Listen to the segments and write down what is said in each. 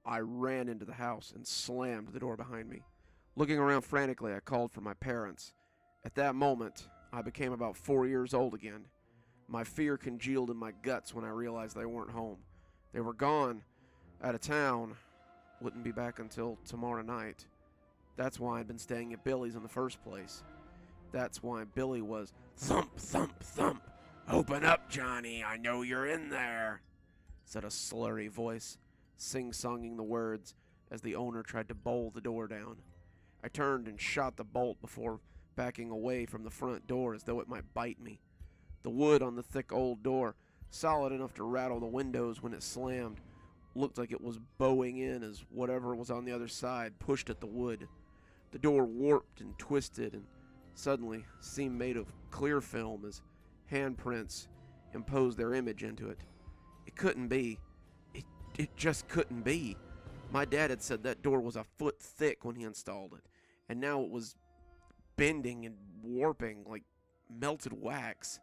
I ran into the house and slammed the door behind me. Looking around frantically, I called for my parents. At that moment, I became about 4 years old again. My fear congealed in my guts when I realized they weren't home. They were gone, out of town, wouldn't be back until tomorrow night. That's why I'd been staying at Billy's in the first place. That's why Billy was thump, thump, thump. "Open up, Johnny, I know you're in there," said a slurry voice, sing-songing the words as the owner tried to bowl the door down. I turned and shot the bolt before backing away from the front door as though it might bite me. The wood on the thick old door, solid enough to rattle the windows when it slammed, looked like it was bowing in as whatever was on the other side pushed at the wood. The door warped and twisted and suddenly seemed made of clear film as handprints imposed their image into it. It couldn't be. It just couldn't be. My dad had said that door was a foot thick when he installed it, and now it was bending and warping like melted wax.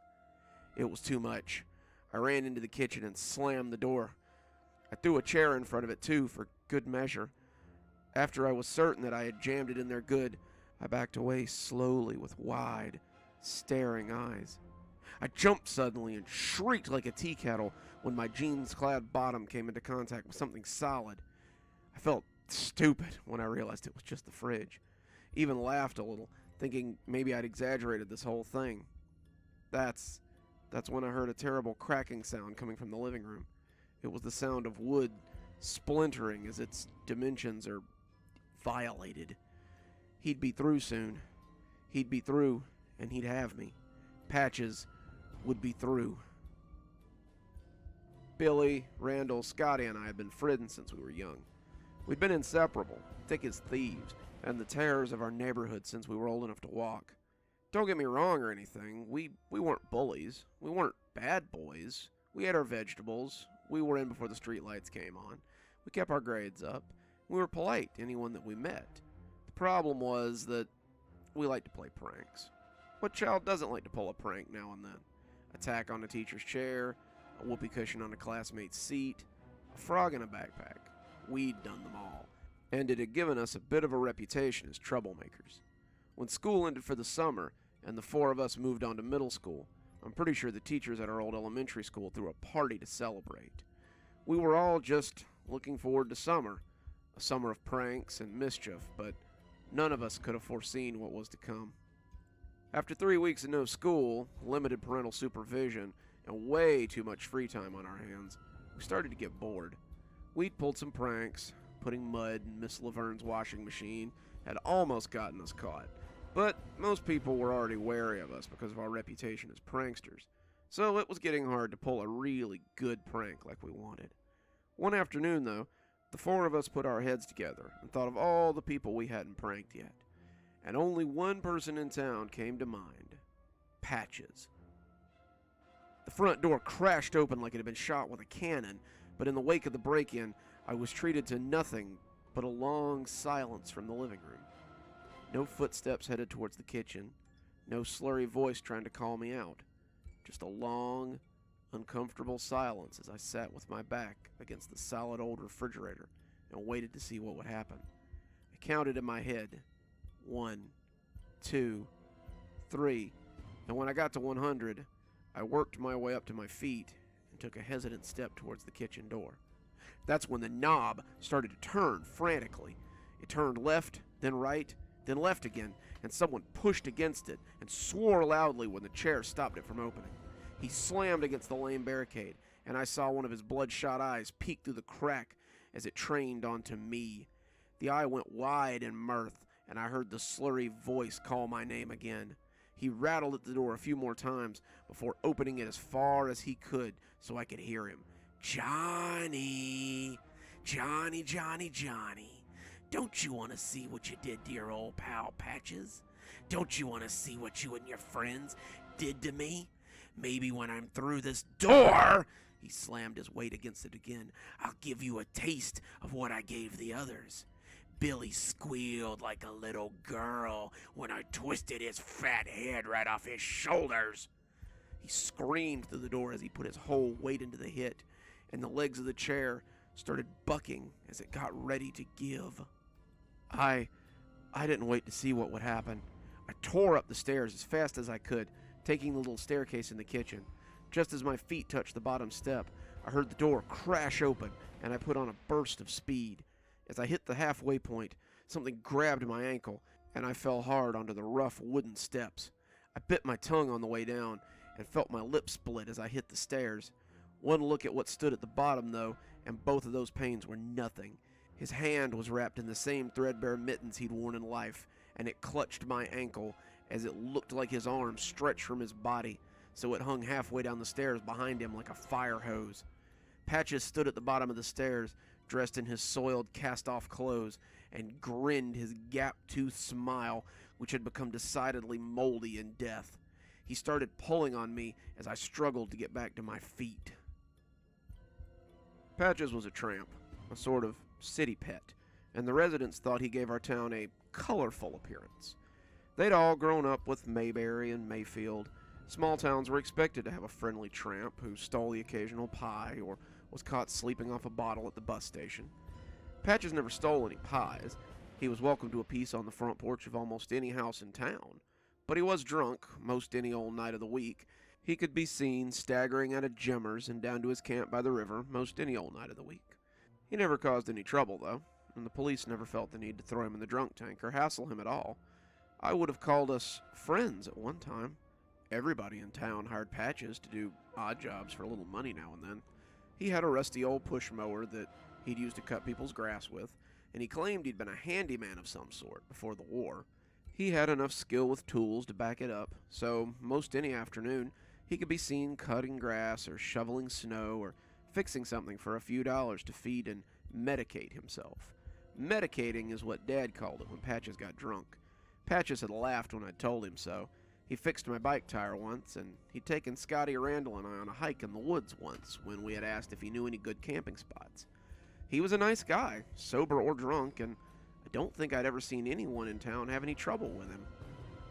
It was too much. I ran into the kitchen and slammed the door. I threw a chair in front of it too, for good measure. After I was certain that I had jammed it in there good, I backed away slowly with wide, staring eyes. I jumped suddenly and shrieked like a tea kettle when my jeans-clad bottom came into contact with something solid. I felt stupid when I realized it was just the fridge. Even laughed a little, thinking maybe I'd exaggerated this whole thing. That's when I heard a terrible cracking sound coming from the living room. It was the sound of wood splintering as its dimensions are violated. He'd be through soon. He'd be through, and he'd have me. Patches would be through. Billy, Randall, Scotty, and I had been friends since we were young. We'd been inseparable, thick as thieves, and the terrors of our neighborhood since we were old enough to walk. Don't get me wrong or anything, we weren't bullies. We weren't bad boys. We ate our vegetables. We were in before the streetlights came on. We kept our grades up. We were polite to anyone that we met. The problem was that we liked to play pranks. What child doesn't like to pull a prank now and then? Attack on a teacher's chair, a whoopee cushion on a classmate's seat, a frog in a backpack. We'd done them all, and it had given us a bit of a reputation as troublemakers. When school ended for the summer, and the four of us moved on to middle school, I'm pretty sure the teachers at our old elementary school threw a party to celebrate. We were all just looking forward to summer, a summer of pranks and mischief, but none of us could have foreseen what was to come. After 3 weeks of no school, limited parental supervision, and way too much free time on our hands, we started to get bored. We'd pulled some pranks. Putting mud in Miss Laverne's washing machine had almost gotten us caught, but most people were already wary of us because of our reputation as pranksters, so it was getting hard to pull a really good prank like we wanted. One afternoon, though, the four of us put our heads together and thought of all the people we hadn't pranked yet, and only one person in town came to mind: Patches. The front door crashed open like it had been shot with a cannon, but in the wake of the break-in, I was treated to nothing but a long silence from the living room. No footsteps headed towards the kitchen, no slurry voice trying to call me out. Just a long, uncomfortable silence as I sat with my back against the solid old refrigerator and waited to see what would happen. I counted in my head, 1, 2, 3, and when I got to 100, I worked my way up to my feet and took a hesitant step towards the kitchen door. That's when the knob started to turn frantically. It turned left, then right, then left again, and someone pushed against it and swore loudly when the chair stopped it from opening. He slammed against the lame barricade, and I saw one of his bloodshot eyes peek through the crack as it trained onto me. The eye went wide in mirth, and I heard the slurry voice call my name again. He rattled at the door a few more times before opening it as far as he could so I could hear him. "Johnny, Johnny, Johnny, Johnny, don't you want to see what you did to your old pal Patches? Don't you want to see what you and your friends did to me? Maybe when I'm through this door," he slammed his weight against it again, "I'll give you a taste of what I gave the others." Billy squealed like a little girl when I twisted his fat head right off his shoulders. He screamed through the door as he put his whole weight into the hit, and the legs of the chair started bucking as it got ready to give. I didn't wait to see what would happen. I tore up the stairs as fast as I could, taking the little staircase in the kitchen. Just as my feet touched the bottom step, I heard the door crash open, and I put on a burst of speed. As I hit the halfway point, something grabbed my ankle, and I fell hard onto the rough wooden steps. I bit my tongue on the way down, and felt my lips split as I hit the stairs. One look at what stood at the bottom, though, and both of those pains were nothing. His hand was wrapped in the same threadbare mittens he'd worn in life, and it clutched my ankle as it looked like his arm stretched from his body, so it hung halfway down the stairs behind him like a fire hose. Patches stood at the bottom of the stairs, dressed in his soiled, cast-off clothes, and grinned his gap-toothed smile, which had become decidedly moldy in death. He started pulling on me as I struggled to get back to my feet. Patches was a tramp, a sort of city pet, and the residents thought he gave our town a colorful appearance. They'd all grown up with Mayberry and Mayfield. Small towns were expected to have a friendly tramp who stole the occasional pie or was caught sleeping off a bottle at the bus station. Patches never stole any pies. He was welcome to a piece on the front porch of almost any house in town. But he was drunk most any old night of the week. He could be seen staggering out of Jimmer's and down to his camp by the river most any old night of the week. He never caused any trouble, though, and the police never felt the need to throw him in the drunk tank or hassle him at all. I would have called us friends at one time. Everybody in town hired Patches to do odd jobs for a little money now and then. He had a rusty old push mower that he'd used to cut people's grass with, and he claimed he'd been a handyman of some sort before the war. He had enough skill with tools to back it up, so most any afternoon he could be seen cutting grass or shoveling snow or fixing something for a few dollars to feed and medicate himself. Medicating is what Dad called it when Patches got drunk. Patches had laughed when I told him so. He fixed my bike tire once, and he'd taken Scotty Randall and I on a hike in the woods once when we had asked if he knew any good camping spots. He was a nice guy, sober or drunk, and I don't think I'd ever seen anyone in town have any trouble with him.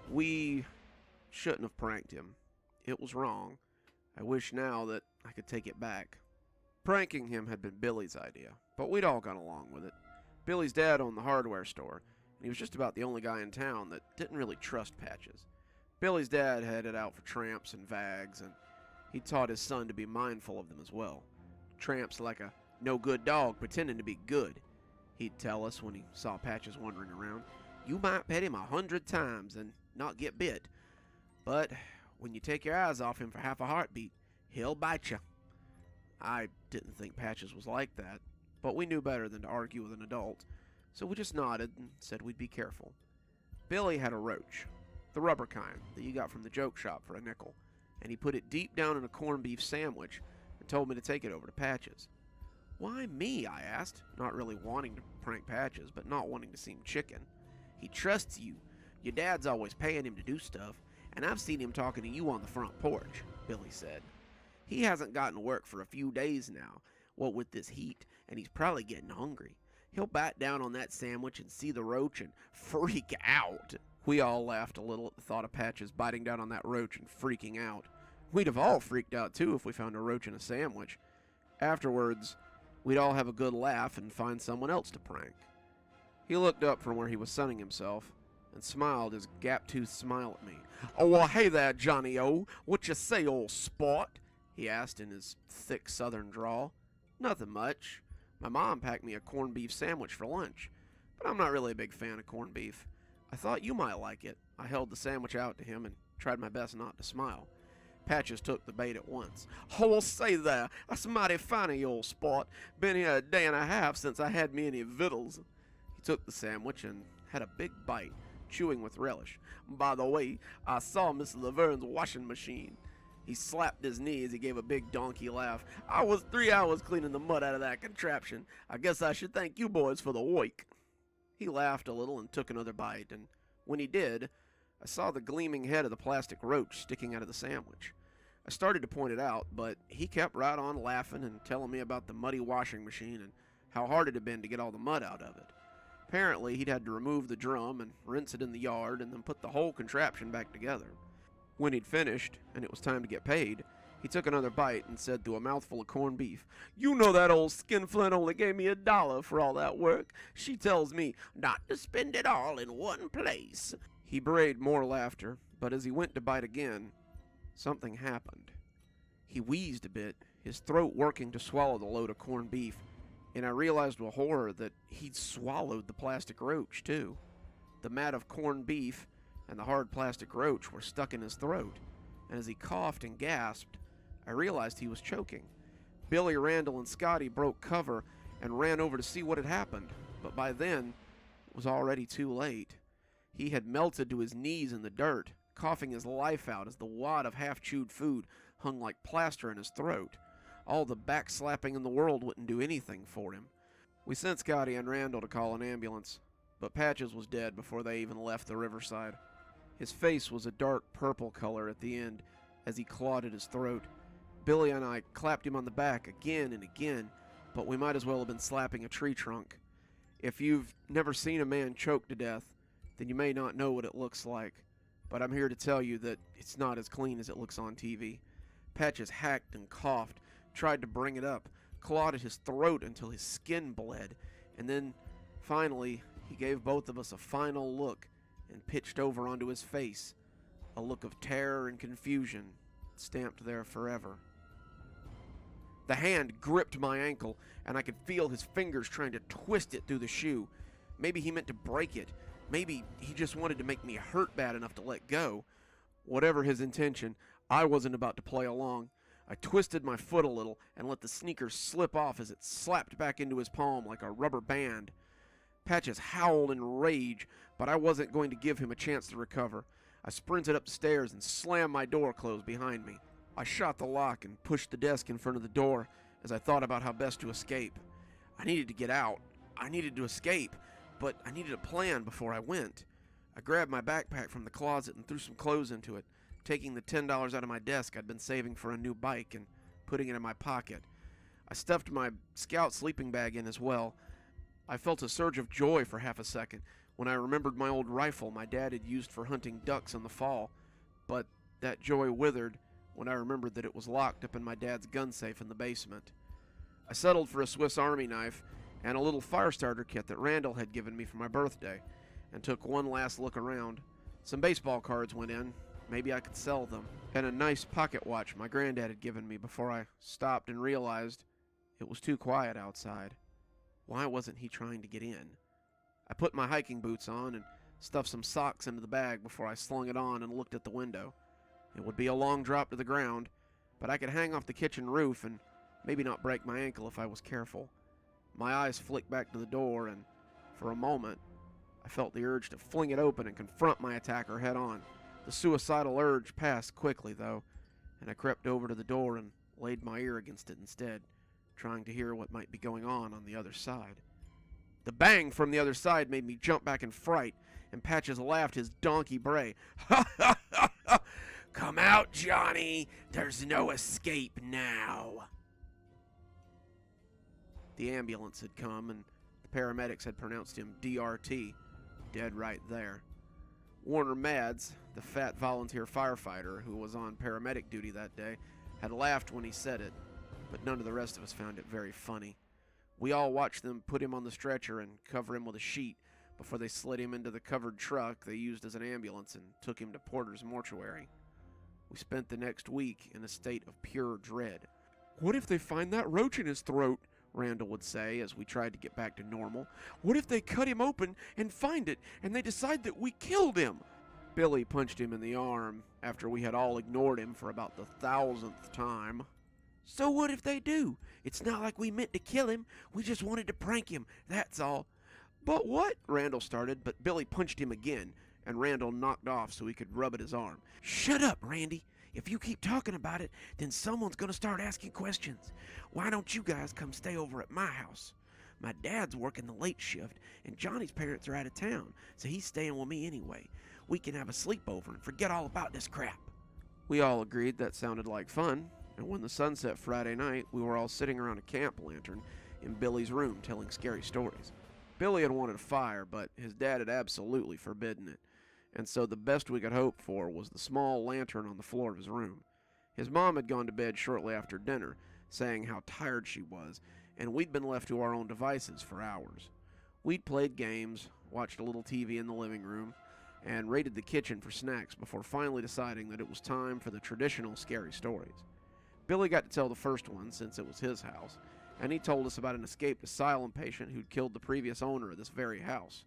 We shouldn't have pranked him. It was wrong. I wish now that I could take it back. Pranking him had been Billy's idea, but we'd all gone along with it. Billy's dad owned the hardware store, and he was just about the only guy in town that didn't really trust Patches. Billy's dad had it out for tramps and vags, and he taught his son to be mindful of them as well. Tramps like a no-good dog pretending to be good. He'd tell us when he saw Patches wandering around, "You might pet him 100 times and not get bit, but when you take your eyes off him for half a heartbeat, he'll bite you." I didn't think Patches was like that, but we knew better than to argue with an adult, so we just nodded and said we'd be careful. Billy had a roach, the rubber kind that you got from the joke shop for a nickel, and he put it deep down in a corned beef sandwich and told me to take it over to Patches. "Why me?" I asked, not really wanting to prank Patches, but not wanting to seem chicken. "He trusts you. Your dad's always paying him to do stuff, and I've seen him talking to you on the front porch," Billy said. "He hasn't gotten work for a few days now, what with this heat, and he's probably getting hungry. He'll bite down on that sandwich and see the roach and freak out." We all laughed a little at the thought of Patches biting down on that roach and freaking out. We'd have all freaked out too if we found a roach in a sandwich. Afterwards, we'd all have a good laugh and find someone else to prank. He looked up from where he was sunning himself and smiled his gap-toothed smile at me. "Oh, well, hey there, Johnny-O. What you say, old sport?" he asked in his thick southern drawl. "Nothing much. My mom packed me a corned beef sandwich for lunch, but I'm not really a big fan of corned beef. I thought you might like it." I held the sandwich out to him and tried my best not to smile. Patches took the bait at once. "Oh, well, say there, that's mighty fine of you, old sport. Been here a day and a half since I had me any victuals." He took the sandwich and had a big bite, chewing with relish. "By the way, I saw Miss Laverne's washing machine." He slapped his knee as he gave a big donkey laugh. "I was 3 hours cleaning the mud out of that contraption. I guess I should thank you boys for the work." He laughed a little and took another bite, and when he did, I saw the gleaming head of the plastic roach sticking out of the sandwich. I started to point it out, but he kept right on laughing and telling me about the muddy washing machine and how hard it had been to get all the mud out of it. Apparently, he'd had to remove the drum and rinse it in the yard and then put the whole contraption back together. When he'd finished, and it was time to get paid, he He took another bite and said through a mouthful of corned beef, "You know that old skinflint only gave me $1 for all that work. She tells me not to spend it all in one place." He brayed more laughter, but as he went to bite again, something happened. He wheezed a bit, his throat working to swallow the load of corned beef, and I realized with horror that he'd swallowed the plastic roach, too. The mat of corned beef and the hard plastic roach were stuck in his throat, and as he coughed and gasped, I realized he was choking. Billy, Randall, and Scotty broke cover and ran over to see what had happened, but by then, it was already too late. He had melted to his knees in the dirt, coughing his life out as the wad of half-chewed food hung like plaster in his throat. All the backslapping in the world wouldn't do anything for him. We sent Scotty and Randall to call an ambulance, but Patches was dead before they even left the riverside. His face was a dark purple color at the end as he clawed at his throat. Billy and I clapped him on the back again and again, but we might as well have been slapping a tree trunk. If you've never seen a man choke to death, then you may not know what it looks like, but I'm here to tell you that it's not as clean as it looks on TV. Patches hacked and coughed, tried to bring it up, clawed at his throat until his skin bled, and then, finally, he gave both of us a final look and pitched over onto his face, a look of terror and confusion stamped there forever. The hand gripped my ankle, and I could feel his fingers trying to twist it through the shoe. Maybe he meant to break it. Maybe he just wanted to make me hurt bad enough to let go. Whatever his intention, I wasn't about to play along. I twisted my foot a little and let the sneaker slip off as it slapped back into his palm like a rubber band. Patches howled in rage, but I wasn't going to give him a chance to recover. I sprinted up the stairs and slammed my door closed behind me. I shot the lock and pushed the desk in front of the door as I thought about how best to escape. I needed to get out. I needed to escape, but I needed a plan before I went. I grabbed my backpack from the closet and threw some clothes into it, taking the $10 out of my desk I'd been saving for a new bike and putting it in my pocket. I stuffed my scout sleeping bag in as well. I felt a surge of joy for half a second when I remembered my old rifle my dad had used for hunting ducks in the fall, but that joy withered when I remembered that it was locked up in my dad's gun safe in the basement. I settled for a Swiss Army knife and a little fire starter kit that Randall had given me for my birthday, and took one last look around. Some baseball cards went in, maybe I could sell them, and a nice pocket watch my granddad had given me before I stopped and realized it was too quiet outside. Why wasn't he trying to get in? I put my hiking boots on and stuffed some socks into the bag before I slung it on and looked at the window. It would be a long drop to the ground, but I could hang off the kitchen roof and maybe not break my ankle if I was careful. My eyes flicked back to the door, and for a moment, I felt the urge to fling it open and confront my attacker head on. The suicidal urge passed quickly, though, and I crept over to the door and laid my ear against it instead, trying to hear what might be going on the other side. The bang from the other side made me jump back in fright, and Patches laughed his donkey bray. "Ha ha ha ha! Come out, Johnny! There's no escape now!" The ambulance had come, and the paramedics had pronounced him DRT, dead right there. Warner Mads, the fat volunteer firefighter who was on paramedic duty that day, had laughed when he said it, but none of the rest of us found it very funny. We all watched them put him on the stretcher and cover him with a sheet before they slid him into the covered truck they used as an ambulance and took him to Porter's mortuary. We spent the next week in a state of pure dread. "What if they find that roach in his throat?" Randall would say as we tried to get back to normal. "What if they cut him open and find it, and they decide that we killed him?" Billy punched him in the arm after we had all ignored him for about the 1,000th time. "So what if they do? It's not like we meant to kill him. We just wanted to prank him, that's all." "But what?" Randall started, but Billy punched him again, and Randall knocked off so he could rub at his arm. "Shut up, Randy. If you keep talking about it, then someone's going to start asking questions. Why don't you guys come stay over at my house? My dad's working the late shift, and Johnny's parents are out of town, so he's staying with me anyway. We can have a sleepover and forget all about this crap." We all agreed that sounded like fun, and when the sun set Friday night, we were all sitting around a camp lantern in Billy's room telling scary stories. Billy had wanted a fire, but his dad had absolutely forbidden it, and so the best we could hope for was the small lantern on the floor of his room. His mom had gone to bed shortly after dinner, saying how tired she was, and we'd been left to our own devices for hours. We'd played games, watched a little TV in the living room, and raided the kitchen for snacks before finally deciding that it was time for the traditional scary stories. Billy got to tell the first one since it was his house, and he told us about an escaped asylum patient who'd killed the previous owner of this very house.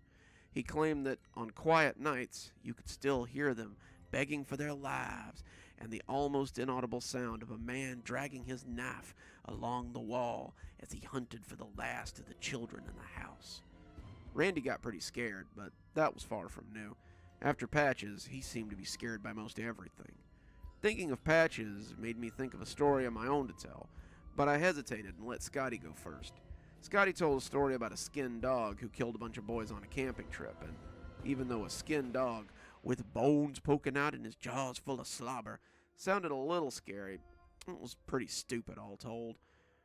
He claimed that on quiet nights, you could still hear them begging for their lives and the almost inaudible sound of a man dragging his knife along the wall as he hunted for the last of the children in the house. Randy got pretty scared, but that was far from new. After Patches, he seemed to be scared by most everything. Thinking of Patches made me think of a story of my own to tell, but I hesitated and let Scotty go first. Scotty told a story about a skinned dog who killed a bunch of boys on a camping trip, and even though a skinned dog with bones poking out and his jaws full of slobber sounded a little scary, it was pretty stupid all told.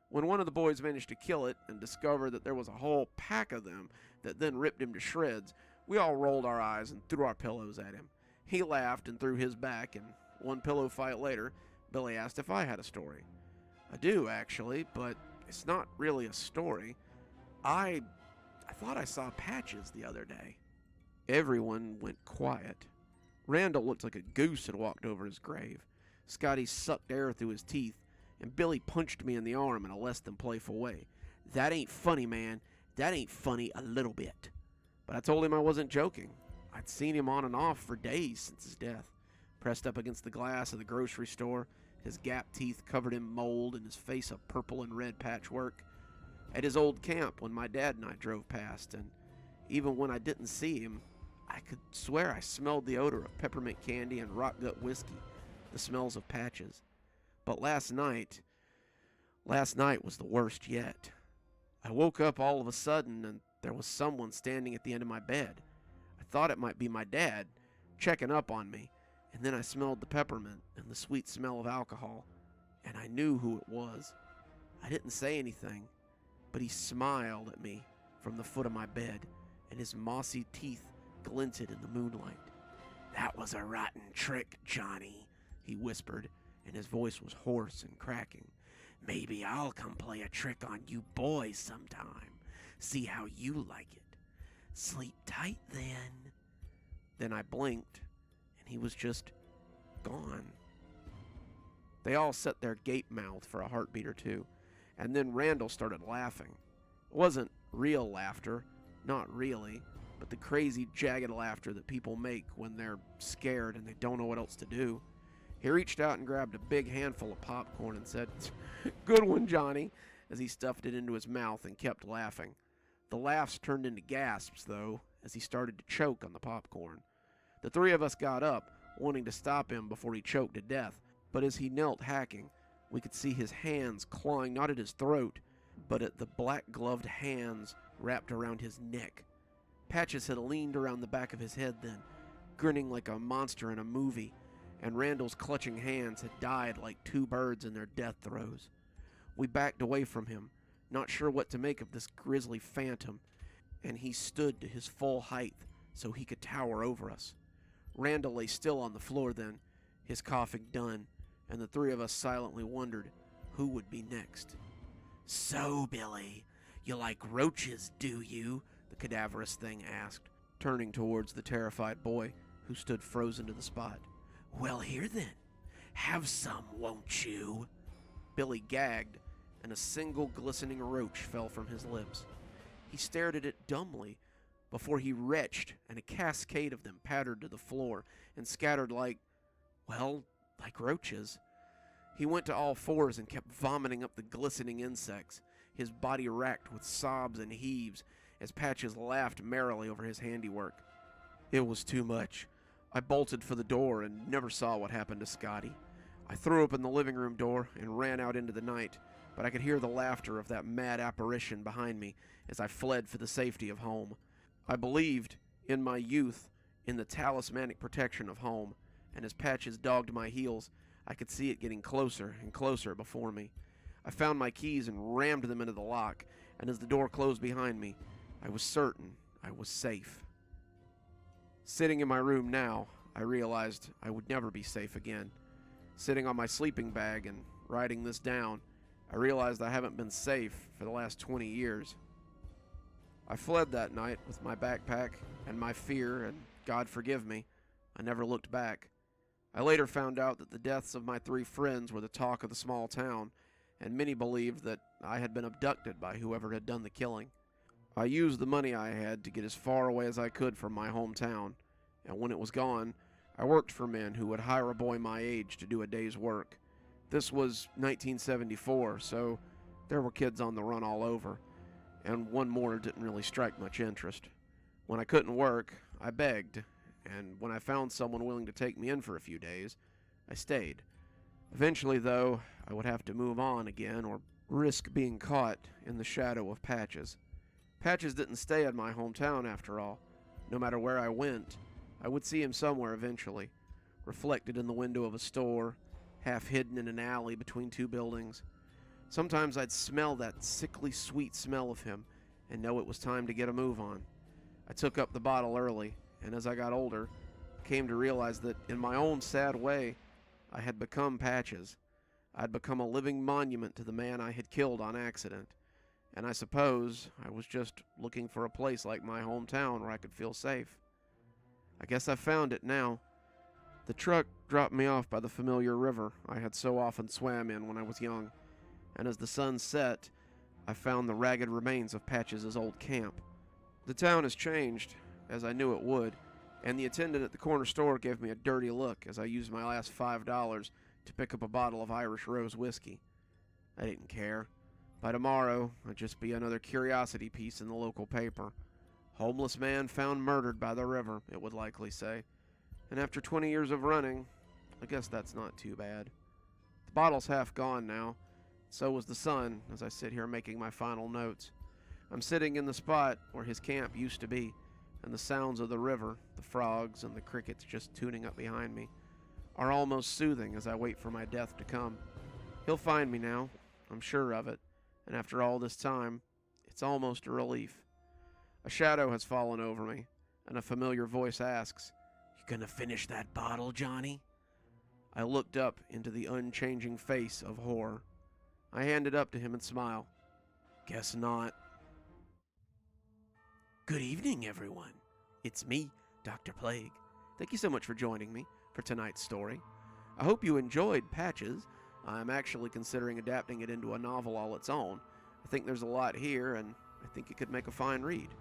When one of the boys managed to kill it and discovered that there was a whole pack of them that then ripped him to shreds, we all rolled our eyes and threw our pillows at him. He laughed and threw his back, and one pillow fight later, Billy asked if I had a story. I do, actually, but it's not really a story. I thought I saw Patches the other day. Everyone went quiet. Randall looked like a goose had walked over his grave. Scotty sucked air through his teeth, and Billy punched me in the arm in a less than playful way. That ain't funny, man. That ain't funny a little bit. But I told him I wasn't joking. I'd seen him on and off for days since his death. Pressed up against the glass of the grocery store, his gap teeth covered in mold and his face a purple and red patchwork. At his old camp when my dad and I drove past, and even when I didn't see him, I could swear I smelled the odor of peppermint candy and rock gut whiskey, the smells of Patches. But last night was the worst yet. I woke up all of a sudden and there was someone standing at the end of my bed. I thought it might be my dad, checking up on me, and then I smelled the peppermint and the sweet smell of alcohol, and I knew who it was. I didn't say anything, but he smiled at me from the foot of my bed, and his mossy teeth glinted in the moonlight. "That was a rotten trick, Johnny," he whispered, and his voice was hoarse and cracking. "Maybe I'll come play a trick on you boys sometime. See how you like it. Sleep tight then." Then I blinked, and he was just gone. They all sat there gape-mouthed for a heartbeat or two, and then Randall started laughing. It wasn't real laughter, not really, but the crazy, jagged laughter that people make when they're scared and they don't know what else to do. He reached out and grabbed a big handful of popcorn and said, "Good one, Johnny," as he stuffed it into his mouth and kept laughing. The laughs turned into gasps, though, as he started to choke on the popcorn. The three of us got up, wanting to stop him before he choked to death, but as he knelt hacking, we could see his hands clawing not at his throat, but at the black-gloved hands wrapped around his neck. Patches had leaned around the back of his head then, grinning like a monster in a movie, and Randall's clutching hands had died like two birds in their death throes. We backed away from him, not sure what to make of this grisly phantom, and he stood to his full height so he could tower over us. Randall lay still on the floor then, his coughing done, and the three of us silently wondered who would be next. "So, Billy, you like roaches, do you?" the cadaverous thing asked, turning towards the terrified boy who stood frozen to the spot. "Well, here then. Have some, won't you?" Billy gagged, and a single glistening roach fell from his lips. He stared at it dumbly before he retched, and a cascade of them pattered to the floor and scattered like roaches. He went to all fours and kept vomiting up the glistening insects, his body racked with sobs and heaves as Patches laughed merrily over his handiwork. It was too much. I bolted for the door and never saw what happened to Scotty. I threw open the living room door and ran out into the night, but I could hear the laughter of that mad apparition behind me as I fled for the safety of home. I believed, in my youth, in the talismanic protection of home, and as Patches dogged my heels, I could see it getting closer and closer before me. I found my keys and rammed them into the lock, and as the door closed behind me, I was certain I was safe. Sitting in my room now, I realized I would never be safe again. Sitting on my sleeping bag and writing this down, I realized I haven't been safe for the last 20 years. I fled that night with my backpack and my fear, and God forgive me, I never looked back. I later found out that the deaths of my 3 friends were the talk of the small town, and many believed that I had been abducted by whoever had done the killing. I used the money I had to get as far away as I could from my hometown, and when it was gone, I worked for men who would hire a boy my age to do a day's work. This was 1974, so there were kids on the run all over, and one more didn't really strike much interest. When I couldn't work, I begged, and when I found someone willing to take me in for a few days, I stayed. Eventually, though, I would have to move on again or risk being caught in the shadow of Patches. Patches didn't stay in my hometown after all. No matter where I went, I would see him somewhere eventually, reflected in the window of a store, half hidden in an alley between 2 buildings. Sometimes I'd smell that sickly sweet smell of him and know it was time to get a move on. I took up the bottle early, and as I got older, came to realize that in my own sad way, I had become Patches. I'd become a living monument to the man I had killed on accident, and I suppose I was just looking for a place like my hometown where I could feel safe. I guess I found it now. The truck dropped me off by the familiar river I had so often swam in when I was young, and as the sun set, I found the ragged remains of Patches' old camp. The town has changed, as I knew it would, and the attendant at the corner store gave me a dirty look as I used my last $5 to pick up a bottle of Irish Rose whiskey. I didn't care. By tomorrow, I'd just be another curiosity piece in the local paper. Homeless man found murdered by the river, it would likely say. And after 20 years of running, I guess that's not too bad. The bottle's half gone now. So was the sun as I sit here making my final notes. I'm sitting in the spot where his camp used to be, and the sounds of the river, the frogs and the crickets just tuning up behind me, are almost soothing as I wait for my death to come. He'll find me now, I'm sure of it, and after all this time, it's almost a relief. A shadow has fallen over me, and a familiar voice asks, "You gonna finish that bottle, Johnny?" I looked up into the unchanging face of horror. I hand it up to him and smile. "Guess not." Good evening, everyone. It's me, Dr. Plague. Thank you so much for joining me for tonight's story. I hope you enjoyed Patches. I'm actually considering adapting it into a novel all its own. I think there's a lot here, and I think it could make a fine read.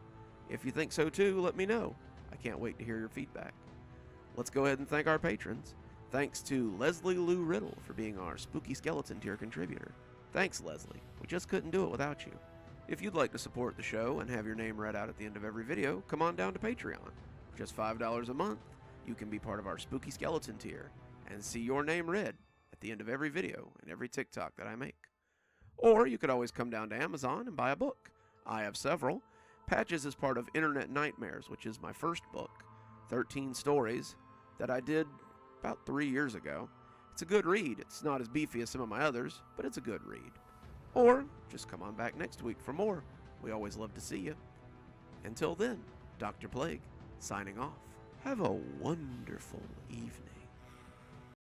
If you think so too, let me know. I can't wait to hear your feedback. Let's go ahead and thank our patrons. Thanks to Leslie Lou Riddle for being our Spooky Skeleton tier contributor. Thanks, Leslie. We just couldn't do it without you. If you'd like to support the show and have your name read out at the end of every video, come on down to Patreon. For just $5 a month, you can be part of our Spooky Skeleton tier and see your name read at the end of every video and every TikTok that I make. Or you could always come down to Amazon and buy a book. I have several. Patches is part of Internet Nightmares, which is my first book, 13 stories, that I did about 3 years ago. It's a good read. It's not as beefy as some of my others, but it's a good read. Or just come on back next week for more. We always love to see you. Until then, Dr. Plague, signing off. Have a wonderful evening.